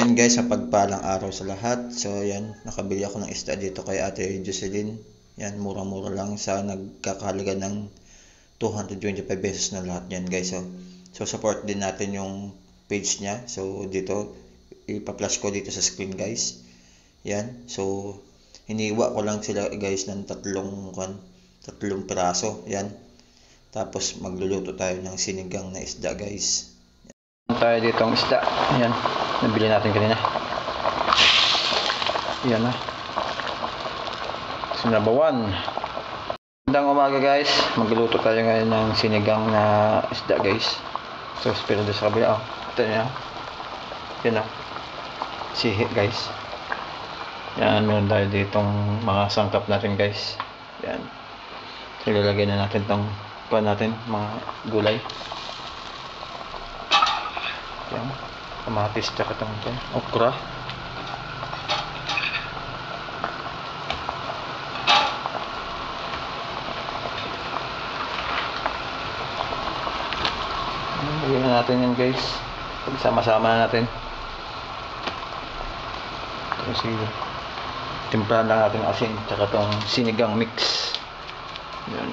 Ayan guys, mapagpalang araw sa lahat. So ayan, nakabili ako ng isda dito kay Ate Jocelyn. Yan, mura-mura lang sa nagkakahalaga ng 225 pesos na lahat yan guys. So support din natin yung page niya. So dito, ipa-flash ko dito sa screen guys. Yan, so hiniwa ko lang sila guys ng tatlong piraso. Yan, tapos magluluto tayo ng sinigang na isda guys. Tayo dito ang isda. Yan, nabili natin kanina. Yan na. Sinabawan. Magandang umaga guys. Magluluto tayo ngayon ng sinigang na isda guys. So, pero doon sa kabila. Ito nyo. Yan na. Sihi guys. Yan, meron tayo ditong mga sangkap natin guys. Yan. So, ilalagay na natin itong mga gulay. Yan. Kamatis tsaka itong okra. Lagyan na natin yan guys. Pagsama-sama na natin. Kasi timplahan lang natin asin tsaka itong sinigang mix. Yan.